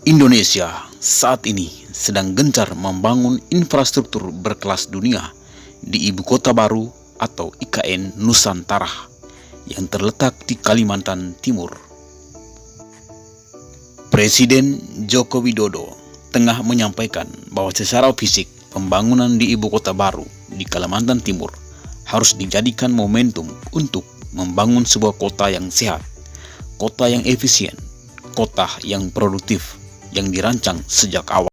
Indonesia saat ini sedang gencar membangun infrastruktur berkelas dunia di Ibu Kota Baru atau IKN Nusantara yang terletak di Kalimantan Timur. Presiden Joko Widodo tengah menyampaikan bahwa secara fisik pembangunan di Ibu Kota Baru di Kalimantan Timur harus dijadikan momentum untuk membangun sebuah kota yang sehat, kota yang efisien, kota yang produktif, yang dirancang sejak awal.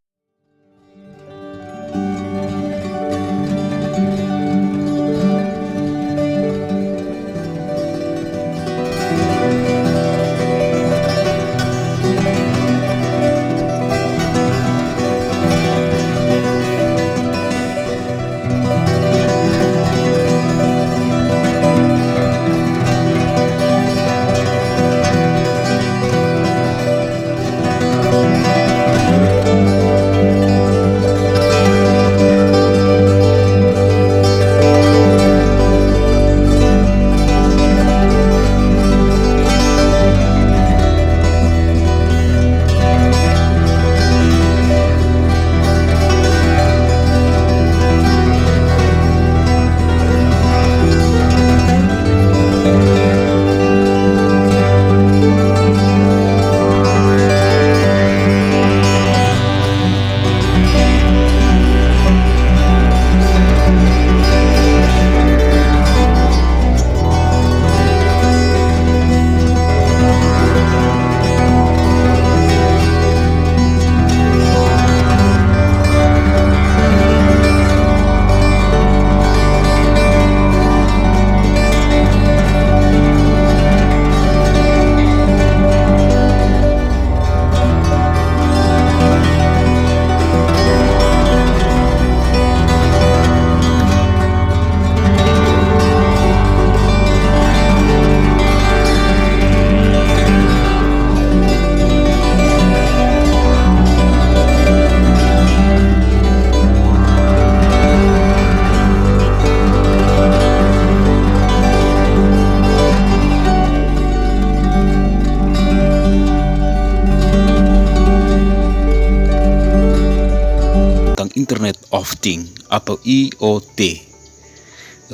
Internet of Things atau IoT.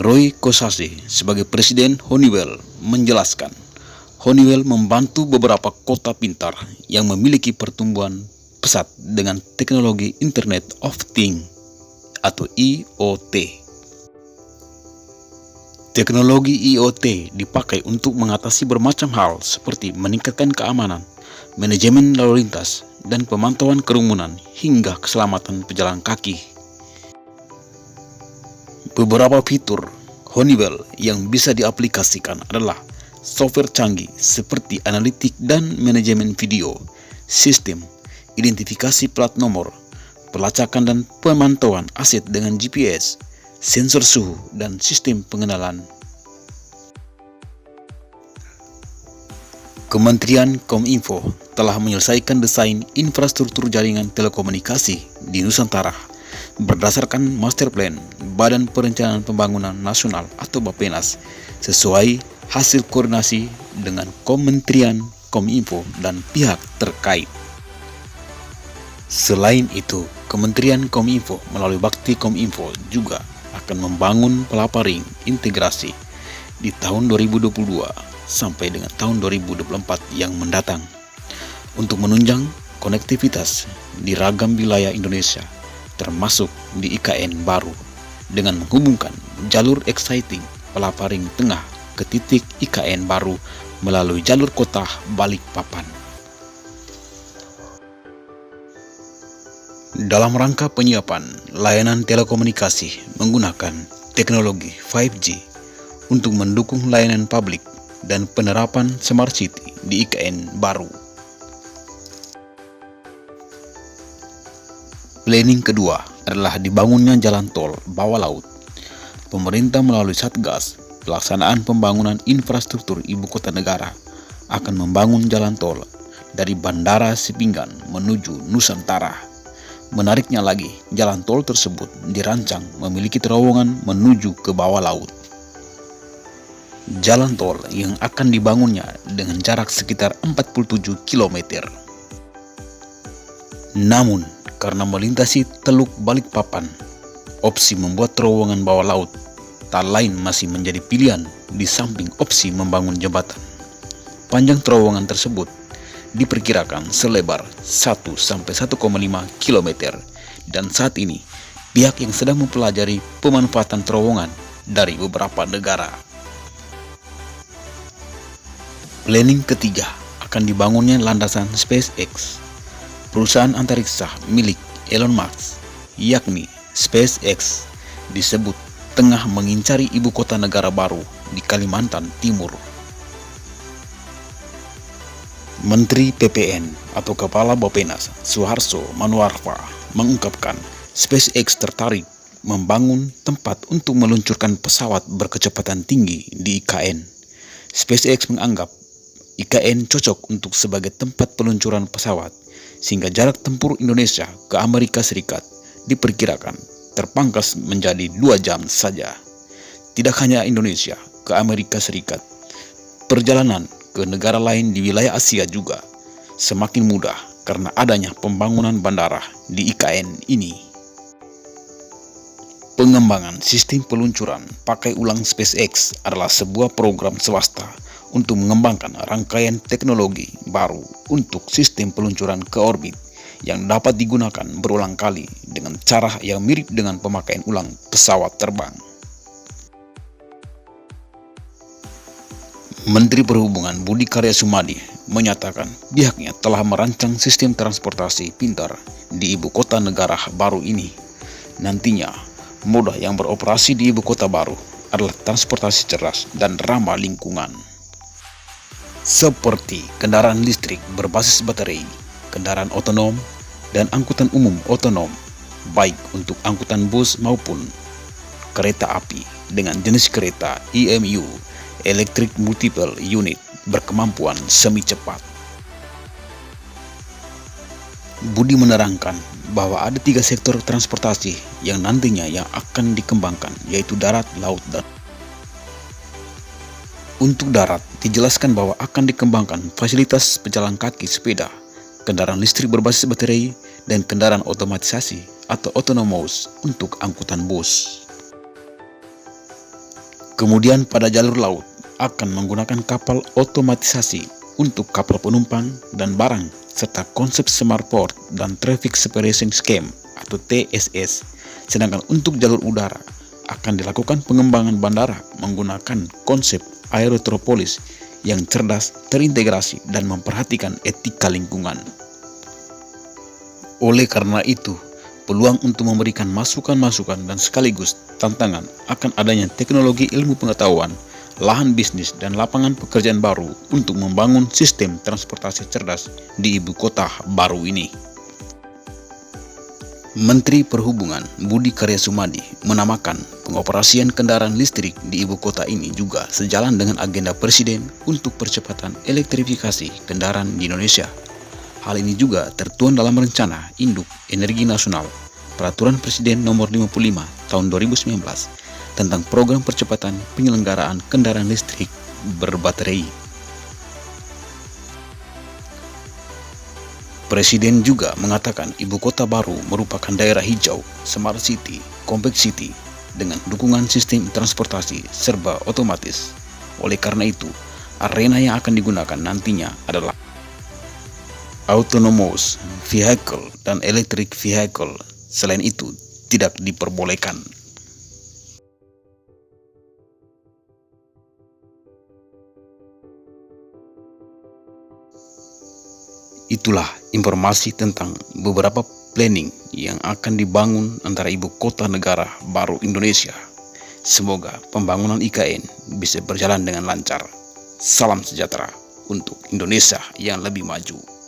Roy Kosase sebagai Presiden Honeywell menjelaskan, Honeywell membantu beberapa kota pintar yang memiliki pertumbuhan pesat dengan teknologi Internet of Things atau IoT. Teknologi IoT dipakai untuk mengatasi bermacam hal seperti meningkatkan keamanan, manajemen lalu lintas, dan pemantauan kerumunan hingga keselamatan pejalan kaki. Beberapa fitur Honeywell yang bisa diaplikasikan adalah software canggih seperti analitik dan manajemen video, sistem identifikasi plat nomor, pelacakan dan pemantauan aset dengan GPS, sensor suhu, dan sistem pengenalan. Kementerian Kominfo telah menyelesaikan desain infrastruktur jaringan telekomunikasi di Nusantara berdasarkan Master Plan Badan Perencanaan Pembangunan Nasional atau Bappenas sesuai hasil koordinasi dengan Kementerian Kominfo dan pihak terkait. Selain itu, Kementerian Kominfo melalui Bakti Kominfo juga akan membangun pelaparing integrasi di tahun 2022 sampai dengan tahun 2024 yang mendatang untuk menunjang konektivitas di ragam wilayah Indonesia termasuk di IKN Baru dengan menghubungkan jalur exciting pelaparing tengah ke titik IKN Baru melalui jalur kota Balikpapan. Dalam rangka penyiapan layanan telekomunikasi menggunakan teknologi 5G untuk mendukung layanan publik dan penerapan Smart City di IKN Baru. Planning kedua adalah dibangunnya jalan tol bawah laut. Pemerintah melalui Satgas Pelaksanaan Pembangunan Infrastruktur Ibu Kota Negara akan membangun jalan tol dari Bandara Sipinggan menuju Nusantara. Menariknya lagi, jalan tol tersebut dirancang memiliki terowongan menuju ke bawah laut. Jalan tol yang akan dibangunnya dengan jarak sekitar 47 km. Namun, karena melintasi Teluk Balikpapan, opsi membuat terowongan bawah laut tak lain masih menjadi pilihan di samping opsi membangun jembatan. Panjang terowongan tersebut diperkirakan selebar 1-1,5 km dan saat ini pihak yang sedang mempelajari pemanfaatan terowongan dari beberapa negara. Planning ketiga akan dibangunnya landasan SpaceX, perusahaan antariksa milik Elon Musk, yakni SpaceX disebut tengah mengincari ibu kota negara baru di Kalimantan Timur. Menteri PPN atau Kepala Bappenas Suharso Manoarfa mengungkapkan SpaceX tertarik membangun tempat untuk meluncurkan pesawat berkecepatan tinggi di IKN. SpaceX menganggap IKN cocok untuk sebagai tempat peluncuran pesawat, sehingga jarak tempur Indonesia ke Amerika Serikat diperkirakan terpangkas menjadi 2 jam saja. Tidak hanya Indonesia ke Amerika Serikat, perjalanan ke negara lain di wilayah Asia juga semakin mudah karena adanya pembangunan bandara di IKN ini. Pengembangan sistem peluncuran pakai ulang SpaceX adalah sebuah program swasta untuk mengembangkan rangkaian teknologi baru untuk sistem peluncuran ke orbit yang dapat digunakan berulang kali dengan cara yang mirip dengan pemakaian ulang pesawat terbang. Menteri Perhubungan Budi Karya Sumadi menyatakan pihaknya telah merancang sistem transportasi pintar di ibu kota negara baru ini. Nantinya, moda yang beroperasi di ibu kota baru adalah transportasi cerdas dan ramah lingkungan, seperti kendaraan listrik berbasis baterai, kendaraan otonom, dan angkutan umum otonom, baik untuk angkutan bus maupun kereta api dengan jenis kereta EMU, Electric Multiple Unit, berkemampuan semi cepat. Budi menerangkan bahwa ada 3 sektor transportasi yang nantinya yang akan dikembangkan, yaitu darat, laut, dan untuk darat, dijelaskan bahwa akan dikembangkan fasilitas pejalan kaki sepeda, kendaraan listrik berbasis baterai, dan kendaraan otomatisasi atau autonomous untuk angkutan bus. Kemudian pada jalur laut, akan menggunakan kapal otomatisasi untuk kapal penumpang dan barang, serta konsep Smart Port dan Traffic Separation Scheme atau TSS. Sedangkan untuk jalur udara, akan dilakukan pengembangan bandara menggunakan konsep Aerotropolis yang cerdas, terintegrasi, dan memperhatikan etika lingkungan. Oleh karena itu, peluang untuk memberikan masukan-masukan dan sekaligus tantangan akan adanya teknologi ilmu pengetahuan, lahan bisnis, dan lapangan pekerjaan baru untuk membangun sistem transportasi cerdas di ibu kota baru ini. Menteri Perhubungan Budi Karya Sumadi menamakan pengoperasian kendaraan listrik di ibu kota ini juga sejalan dengan agenda Presiden untuk percepatan elektrifikasi kendaraan di Indonesia. Hal ini juga tertuang dalam rencana Induk Energi Nasional Peraturan Presiden Nomor 55 Tahun 2019 tentang program percepatan penyelenggaraan kendaraan listrik berbaterai. Presiden juga mengatakan ibu kota baru merupakan daerah hijau, smart city, compact city, dengan dukungan sistem transportasi serba otomatis. Oleh karena itu, arena yang akan digunakan nantinya adalah autonomous vehicle dan electric vehicle. Selain itu, tidak diperbolehkan. Itulah informasi tentang beberapa planning yang akan dibangun antara ibu kota negara baru Indonesia. Semoga pembangunan IKN bisa berjalan dengan lancar. Salam sejahtera untuk Indonesia yang lebih maju.